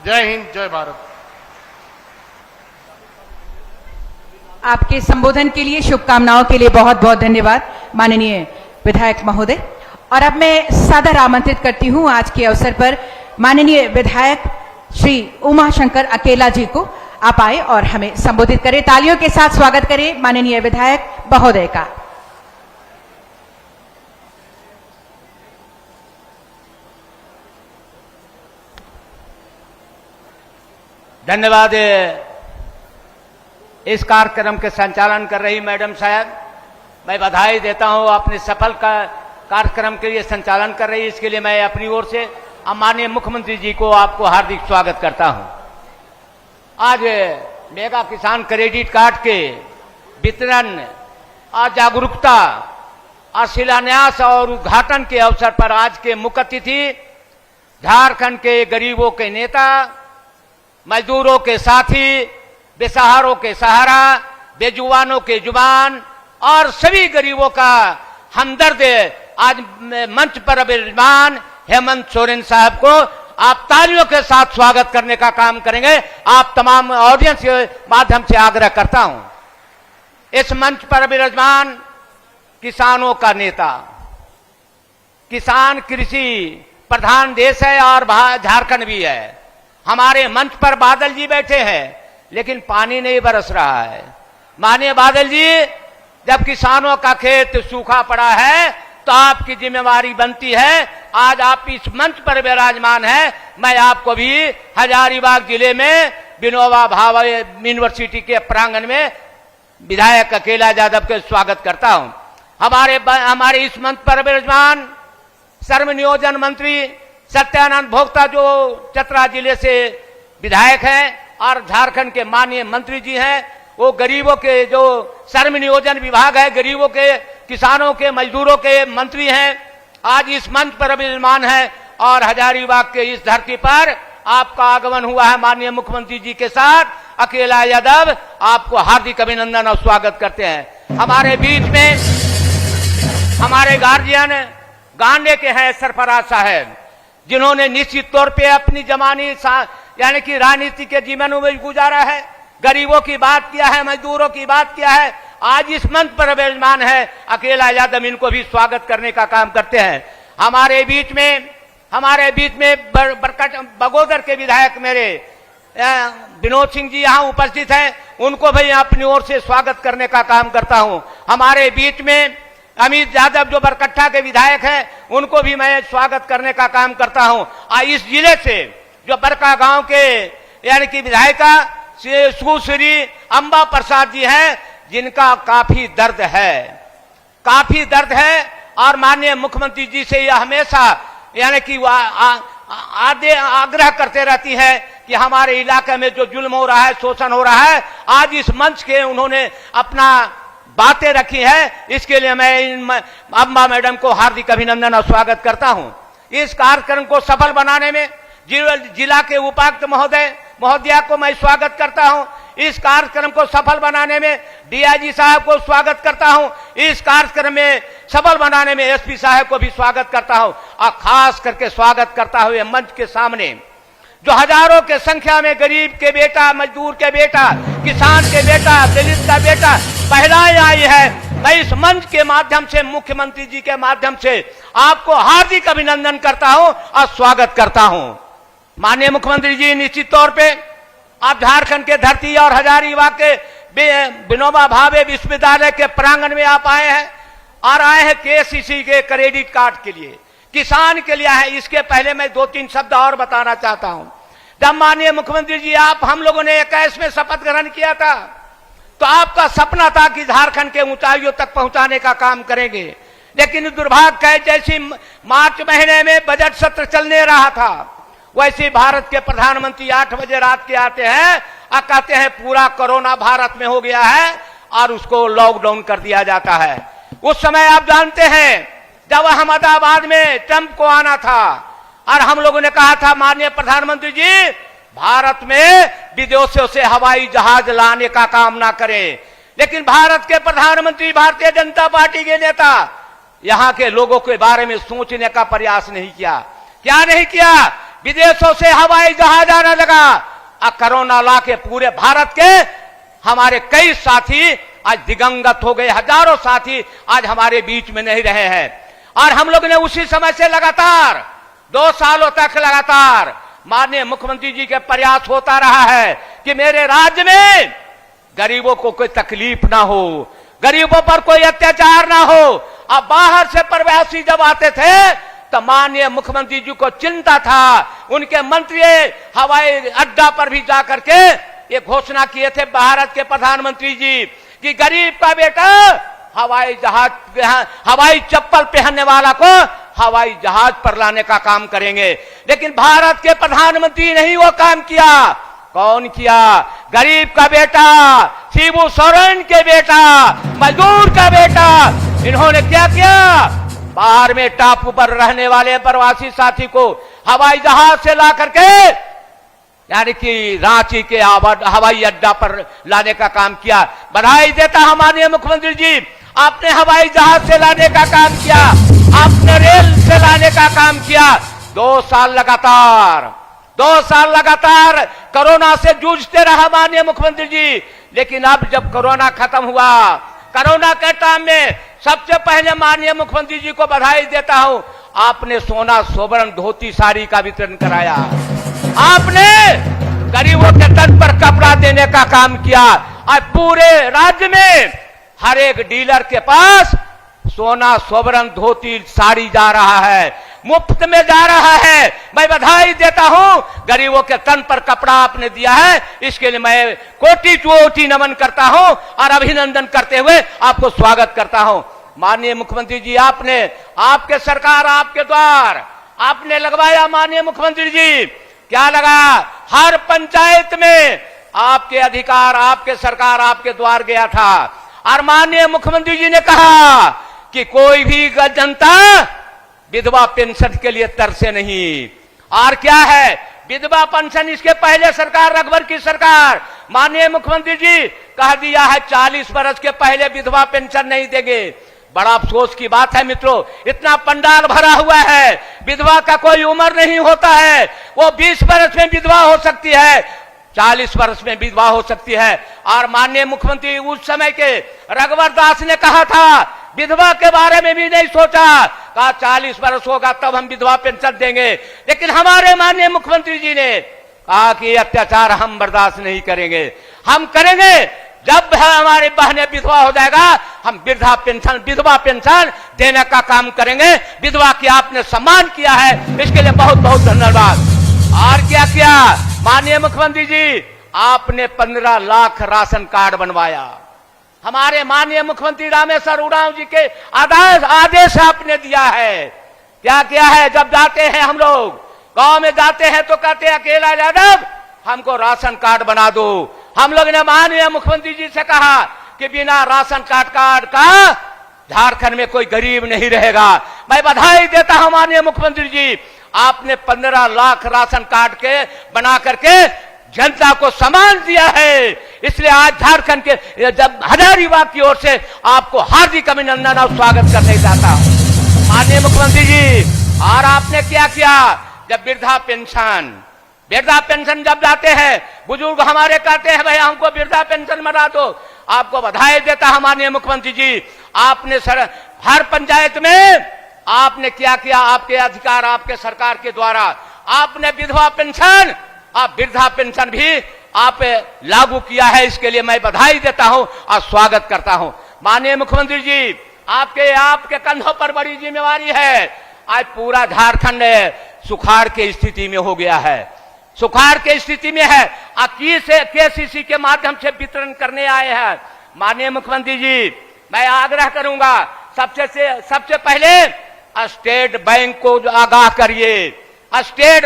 जय हिंद, जय भारत। आपके संबोधन के लिए, शुभकामनाओं के लिए बहुत बहुत धन्यवाद माननीय विधायक महोदय। और अब मैं सादर आमंत्रित करती हूं आज के अवसर पर माननीय विधायक श्री उमाशंकर अकेला जी को। आप आए और हमें संबोधित करें। तालियों के साथ स्वागत करें माननीय विधायक महोदय का। धन्यवाद। इस कार्यक्रम के संचालन कर रही मैडम साहब, मैं बधाई देता हूं। अपने सफल कार्यक्रम के लिए संचालन कर रही, इसके लिए मैं अपनी ओर से माननीय मुख्यमंत्री जी को आपको हार्दिक स्वागत करता हूं। आज मेगा किसान क्रेडिट कार्ड के वितरण और जागरूकता और शिलान्यास और उद्घाटन के अवसर पर आज के मुख्य अतिथि झारखंड के गरीबों के नेता, मजदूरों के साथी, बेसहारों के सहारा, बेजुबानों के जुबान और सभी गरीबों का हमदर्द आज मंच पर विराजमान हेमंत सोरेन साहब को आप तालियों के साथ स्वागत करने का काम करेंगे। आप तमाम ऑडियंस के माध्यम से आग्रह करता हूं। इस मंच पर विराजमान किसानों का नेता, किसान कृषि प्रधान देश है और झारखंड भी है। हमारे मंच पर बादल जी बैठे हैं, लेकिन पानी नहीं बरस रहा है। माननीय बादल जी, जब किसानों का खेत सूखा पड़ा है तो आपकी जिम्मेवारी बनती है। आज आप इस मंच पर विराजमान है। मैं आपको भी हजारीबाग जिले में विनोबा भावे यूनिवर्सिटी के प्रांगण में विधायक अकेला यादव के स्वागत करता हूं। हमारे इस मंच पर विराजमान श्रम नियोजन मंत्री सत्यानंद भोक्ता, जो चतरा जिले से विधायक हैं और झारखंड के माननीय मंत्री जी हैं, वो गरीबों के जो श्रम नियोजन विभाग है, गरीबों के, किसानों के, मजदूरों के मंत्री हैं, आज इस मंच पर विराजमान है। और हजारीबाग के इस धरती पर आपका आगमन हुआ है माननीय मुख्यमंत्री जी के साथ। अकेला यादव, आपको हार्दिक अभिनंदन और स्वागत करते हैं। हमारे बीच में हमारे गार्जियन गांडे के हैं सरफराज साहब, जिन्होंने निश्चित तौर पे अपनी जवानी यानी कि राजनीति के जीवन में गुजारा है, गरीबों की बात किया है, मजदूरों की बात किया है। आज इस मंच पर विराजमान है अकेला यादव, इनको भी स्वागत करने का काम करते हैं। हमारे बीच में बरकट बगोदर के विधायक मेरे विनोद सिंह जी यहाँ उपस्थित हैं, उनको भी अपनी ओर से स्वागत करने का काम करता हूँ। हमारे बीच में अमित यादव, जो बरकट्ठा के विधायक हैं, उनको भी मैं स्वागत करने का काम करता हूँ। इस जिले से जो बरका गांव के यानी कि विधायिका सुश्री अंबा प्रसाद जी हैं, जिनका काफी दर्द है और माननीय मुख्यमंत्री जी से यह हमेशा यानी कि आग्रह करते रहती है कि हमारे इलाके में जो जुल्म हो रहा है, शोषण हो रहा है, आज इस मंच के उन्होंने अपना बातें रखी है। इसके लिए मैं अंबा मैडम को हार्दिक अभिनंदन और स्वागत करता हूं। इस कार्यक्रम को सफल बनाने में जिला के उपायुक्त महोदया को मैं स्वागत करता हूं। इस कार्यक्रम को सफल बनाने में डीआईजी साहब को स्वागत करता हूं। इस कार्यक्रम में सफल बनाने में एसपी साहब को भी स्वागत करता हूं और खास करके स्वागत करता हुए मंच के सामने जो हजारों के संख्या में गरीब के बेटा, मजदूर के बेटा, किसान के बेटा, दलित का बेटा महिलाएं आई है। मैं इस मंच के माध्यम से, मुख्यमंत्री जी के माध्यम से आपको हार्दिक अभिनंदन करता हूं और स्वागत करता हूं। माननीय मुख्यमंत्री जी, निश्चित तौर पे आप झारखंड के धरती और हजारीबाग के विनोबा भावे विश्वविद्यालय के प्रांगण में आप आए हैं और आए हैं केसीसी के क्रेडिट कार्ड के लिए, किसान के लिए है। इसके पहले मैं 2-3 शब्द और बताना चाहता हूं। जब माननीय मुख्यमंत्री जी हम लोगों ने 21 में शपथ ग्रहण किया था, तो आपका सपना था कि झारखंड के ऊंचाइयों तक पहुंचाने का काम करेंगे। लेकिन दुर्भाग्य है, जैसी मार्च महीने में बजट सत्र चलने रहा था, वैसे भारत के प्रधानमंत्री 8 बजे रात के आते हैं और कहते हैं पूरा कोरोना भारत में हो गया है और उसको लॉकडाउन कर दिया जाता है। उस समय आप जानते हैं, जब अहमदाबाद में ट्रंप को आना था और हम लोगों ने कहा था माननीय प्रधानमंत्री जी, भारत में विदेशों से हवाई जहाज लाने का काम ना करें। लेकिन भारत के प्रधानमंत्री, भारतीय जनता पार्टी के नेता यहां के लोगों के बारे में सोचने का प्रयास नहीं किया। क्या नहीं किया? विदेशों से हवाई जहाज आने लगा। कोरोना ला के पूरे भारत के हमारे कई साथी आज दिगंगत हो गए, हजारों साथी आज हमारे बीच में नहीं रहे हैं। और हम लोग ने उसी समय से लगातार 2 सालों तक लगातार माननीय मुख्यमंत्री जी के प्रयास होता रहा है कि मेरे राज्य में गरीबों को कोई तकलीफ ना हो, गरीबों पर कोई अत्याचार ना हो। अब बाहर से प्रवासी जब आते थे तो माननीय मुख्यमंत्री जी को चिंता था, उनके मंत्री हवाई अड्डा पर भी जाकर के ये घोषणा किए थे भारत के प्रधानमंत्री जी कि गरीब का बेटा हवाई चप्पल पहनने वाला को हवाई जहाज पर लाने का काम करेंगे। लेकिन भारत के प्रधानमंत्री ने ही वो काम किया। कौन किया? गरीब का बेटा, शिबू सोरेन के बेटा, मजदूर का बेटा। इन्होंने क्या किया? बाहर में टापू पर रहने वाले प्रवासी साथी को हवाई जहाज से ला करके यानी कि रांची के हवाई अड्डा पर लाने का काम किया। बधाई देता हूं माननीय मुख्यमंत्री जी, आपने हवाई जहाज से लाने का काम किया, आपने रेल से लाने का काम किया। 2 साल लगातार कोरोना से जूझते रहा माननीय मुख्यमंत्री जी। लेकिन अब जब कोरोना खत्म हुआ, कोरोना के टाइम में सबसे पहले माननीय मुख्यमंत्री जी को बधाई देता हूं, आपने सोना सोबरन धोती साड़ी का वितरण कराया, आपने गरीबों के तन पर कपड़ा देने का काम किया। आज पूरे राज्य में हर एक डीलर के पास सोना सोबरन धोती साड़ी जा रहा है, मुफ्त में जा रहा है। मैं बधाई देता हूं, गरीबों के तन पर कपड़ा आपने दिया है, इसके लिए मैं कोटि नमन करता हूं और अभिनंदन करते हुए आपको स्वागत करता हूं। माननीय मुख्यमंत्री जी, आपने आपके सरकार आपके द्वार आपने लगवाया। माननीय मुख्यमंत्री जी, क्या लगा? हर पंचायत में आपके अधिकार, आपके सरकार आपके द्वार गया था और माननीय मुख्यमंत्री जी ने कहा कि कोई भी जनता विधवा पेंशन के लिए तरसे नहीं। और क्या है विधवा पेंशन? इसके पहले सरकार, रघुवर की सरकार, माननीय मुख्यमंत्री जी कह दिया है 40 वर्ष के पहले विधवा पेंशन नहीं देंगे। बड़ा अफसोस की बात है मित्रों, इतना पंडाल भरा हुआ है, विधवा का कोई उम्र नहीं होता है। वो 20 वर्ष में विधवा हो सकती है, 40 वर्ष में विधवा हो सकती है। और माननीय मुख्यमंत्री उस समय के रघुवर दास ने कहा था, विधवा के बारे में भी नहीं सोचा, कहा 40 वर्ष होगा तब हम विधवा पेंशन देंगे। लेकिन हमारे माननीय मुख्यमंत्री जी ने कहा कि अत्याचार हम बर्दाश्त नहीं करेंगे, हम करेंगे जब हमारे बहनें विधवा हो जाएगा हम विधवा पेंशन देने का काम करेंगे। विधवा की आपने सम्मान किया है, इसके लिए बहुत बहुत धन्यवाद। और क्या किया माननीय मुख्यमंत्री जी? आपने 15 लाख राशन कार्ड बनवाया। हमारे माननीय मुख्यमंत्री रामेश्वर उरांव जी के आदेश आपने दिया है। क्या किया है? जब जाते हैं हम लोग गांव में जाते हैं तो कहते हैं अकेला यादव हमको राशन कार्ड बना दो। हम लोग ने माननीय मुख्यमंत्री जी से कहा कि बिना राशन कार्ड का झारखंड में कोई गरीब नहीं रहेगा। मैं बधाई देता हूं माननीय मुख्यमंत्री जी, आपने 15 लाख राशन कार्ड के बना करके जनता को सम्मान दिया है। इसलिए आज झारखंड के जब हजारीबाग की ओर से आपको हार्दिक अभिनंदन और स्वागत करने जाता हूं माननीय मुख्यमंत्री जी। और आपने क्या किया? जब वृद्धा पेंशन जब जाते हैं, बुजुर्ग हमारे कहते हैं भाई हमको वृद्धा पेंशन बना दो, आपको बधाई देता हूं माननीय मुख्यमंत्री जी। आपने हर पंचायत में आपने क्या किया? आपके अधिकार आपके सरकार के द्वारा आपने विधवा पेंशन और वृद्धा पेंशन भी आप लागू किया है। इसके लिए मैं बधाई देता हूं और स्वागत करता हूं माननीय मुख्यमंत्री जी। आपके कंधों पर बड़ी जिम्मेवारी है। आज पूरा झारखंड सुखाड़ के स्थिति में हो गया है, सुखाड़ के स्थिति में है। केसीसी के माध्यम से वितरण करने आए हैं माननीय मुख्यमंत्री जी। मैं आग्रह करूंगा सबसे पहले स्टेट बैंक को आगाह करिए। स्टेट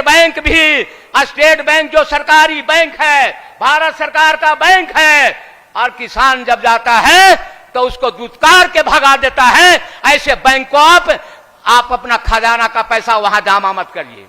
बैंक जो सरकारी बैंक है, भारत सरकार का बैंक है, और किसान जब जाता है तो उसको दुत्कार के भगा देता है। ऐसे बैंक को आप अपना खजाना का पैसा वहां जमा मत करिए,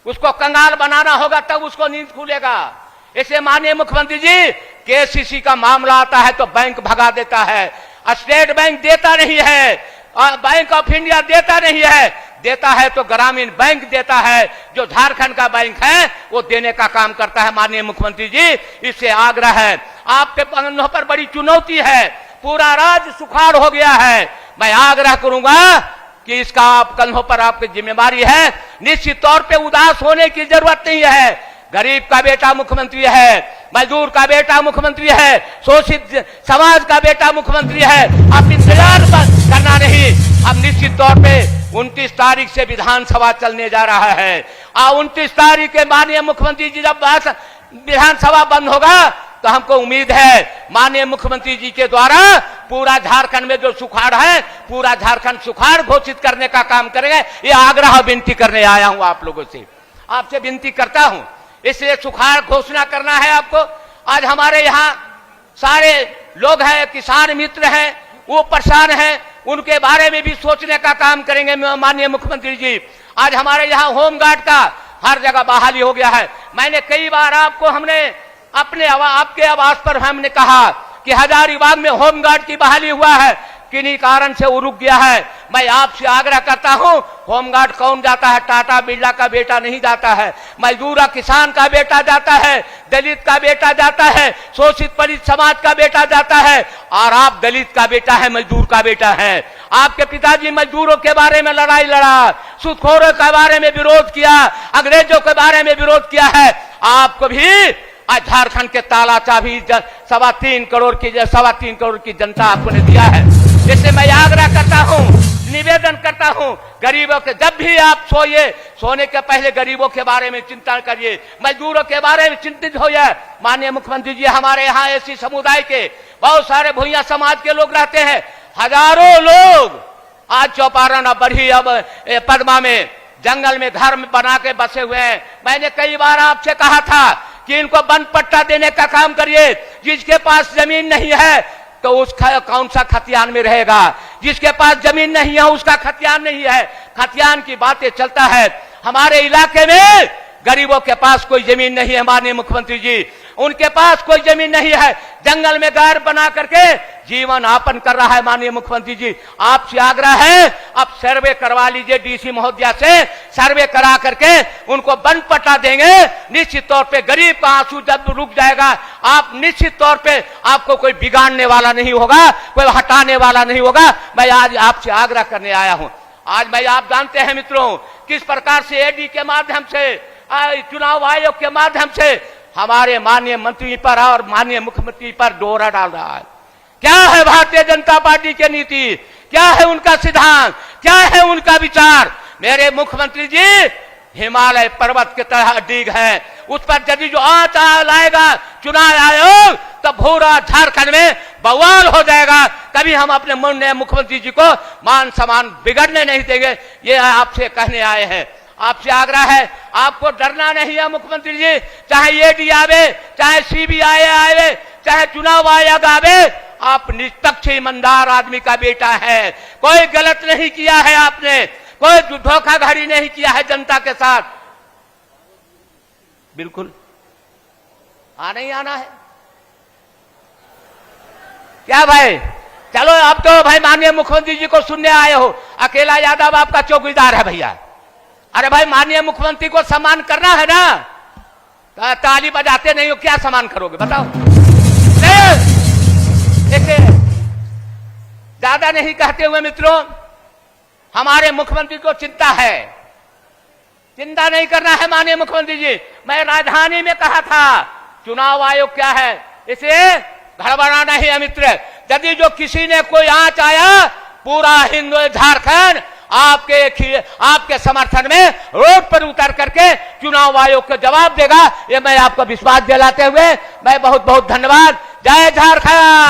उसको कंगाल बनाना होगा तब उसको नींद खुलेगा। इसे माननीय मुख्यमंत्री जी, केसीसी का मामला आता है तो बैंक भगा देता है, स्टेट बैंक देता नहीं है, बैंक ऑफ इंडिया देता नहीं है। देता है तो ग्रामीण बैंक देता है, जो झारखंड का बैंक है वो देने का काम करता है। माननीय मुख्यमंत्री जी, इससे आग्रह है, आपके कंधों पर बड़ी चुनौती है, पूरा राज्य सुखाड़ हो गया है। मैं आग्रह करूंगा कि इसका आप कंधों पर आपकी जिम्मेदारी है। निश्चित तौर पे उदास होने की जरूरत नहीं है। गरीब का बेटा मुख्यमंत्री है, मजदूर का बेटा मुख्यमंत्री है, शोषित समाज का बेटा मुख्यमंत्री है। आप इंतजार करना नहीं। अब निश्चित तौर पे 29 तारीख से विधानसभा चलने जा रहा है। 29 तारीख के माननीय मुख्यमंत्री जी जब विधानसभा बंद होगा तो हमको उम्मीद है माननीय मुख्यमंत्री जी के द्वारा पूरा झारखंड में जो सुखाड़ है, पूरा झारखंड सुखाड़ घोषित करने का काम करेंगे। ये आग्रह विनती करने आया हूं आप लोगों से, आपसे विनती करता हूं। इसलिए सुखाड़ घोषणा करना है आपको। आज हमारे यहाँ सारे लोग हैं, किसान मित्र हैं, वो परेशान हैं, उनके बारे में भी सोचने का काम करेंगे माननीय मुख्यमंत्री जी। आज हमारे यहाँ होमगार्ड का हर जगह बहाली हो गया है। मैंने कई बार हमने आपके आवास पर हमने कहा कि हजारीबाग में होमगार्ड की बहाली हुआ है, किन्हीं कारण से वो रुक गया है। मैं आपसे आग्रह करता हूं, होमगार्ड कौन जाता है? टाटा बिरला का बेटा नहीं जाता है, मजदूर किसान का बेटा जाता है, दलित का बेटा जाता है, शोषित पीड़ित समाज का बेटा जाता है। और आप दलित का बेटा है, मजदूर का बेटा है। आपके पिताजी मजदूरों के बारे में लड़ाई लड़ा, सूदखोरों के बारे में विरोध किया, अंग्रेजों के बारे में विरोध किया है। आपको भी आज झारखंड के ताला चाबी 3.25 करोड़ की जनता आपको ने दिया है। इसलिए मैं आग्रह करता हूं, निवेदन करता हूं, गरीबों के जब भी आप सोइए, सोने के पहले गरीबों के बारे में चिंता करिए, मजदूरों के बारे में चिंतित होइए। माननीय मुख्यमंत्री जी, हमारे यहाँ ऐसी समुदाय के बहुत सारे भूइया समाज के लोग रहते हैं, हजारों लोग आज चौपारण, अब बढ़ी, अब पदमा में जंगल में घर बना के बसे हुए हैं। मैंने कई बार आपसे कहा था कि इनको वन पट्टा देने का काम करिए। जिसके पास जमीन नहीं है तो उसका कौन सा खतियान में रहेगा? जिसके पास जमीन नहीं है उसका खतियान नहीं है। खतियान की बातें चलता है। हमारे इलाके में गरीबों के पास कोई जमीन नहीं है माननीय मुख्यमंत्री जी, उनके पास कोई जमीन नहीं है, जंगल में घर बना करके जीवन यापन कर रहा है। माननीय मुख्यमंत्री जी, आपसे आग्रह है, अब सर्वे करवा लीजिए डीसी महोदया से, सर्वे करा करके उनको वन पट्टा देंगे। निश्चित तौर पे गरीब का आंसू जब रुक जाएगा, आप निश्चित तौर पे आपको कोई बिगाड़ने वाला नहीं होगा, कोई हटाने वाला नहीं होगा। मैं आज आपसे आग्रह करने आया हूं। आज भाई आप जानते हैं मित्रों, किस प्रकार से एडी के माध्यम से, चुनाव आयोग के माध्यम से हमारे माननीय मंत्री पर और माननीय मुख्यमंत्री पर डोरा डाल रहा है। क्या है भारतीय जनता पार्टी की नीति? क्या है उनका सिद्धांत? क्या है उनका विचार? मेरे मुख्यमंत्री जी हिमालय पर्वत की तरह अडिग है। उस पर यदि जो आंच लाएगा चुनाव आयोग, तो पूरा झारखंड में बवाल हो जाएगा। कभी हम अपने माननीय मुख्यमंत्री जी को मान सम्मान बिगड़ने नहीं देंगे। ये आपसे कहने आए हैं। आपसे आग्रह है, आपको डरना नहीं है मुख्यमंत्री जी। चाहे ईडी आवे, चाहे सीबीआई आवे, चाहे चुनाव आयोग आवे, आप निष्पक्ष ईमानदार आदमी का बेटा है। कोई गलत नहीं किया है आपने, कोई धोखाधड़ी नहीं किया है जनता के साथ। बिल्कुल नहीं आना है क्या भाई? चलो अब तो भाई माननीय मुख्यमंत्री जी को सुनने आए हो। अकेला यादव आपका चौकीदार है भैया। अरे भाई माननीय मुख्यमंत्री को सम्मान करना है ना, ताली बजाते नहीं हो, क्या सम्मान करोगे बताओ? ज्यादा नहीं कहते हुए मित्रों, हमारे मुख्यमंत्री को चिंता है, चिंता नहीं करना है माननीय मुख्यमंत्री जी। मैं राजधानी में कहा था चुनाव आयोग क्या है, इसे गड़बड़ाना ही है मित्र। यदि जो किसी ने कोई आंच आया, पूरा हिंदू झारखंड आपके समर्थन में रोड पर उतर करके चुनाव आयोग को जवाब देगा। ये मैं आपको विश्वास दिलाते हुए मैं बहुत बहुत धन्यवाद। जय झारखंड।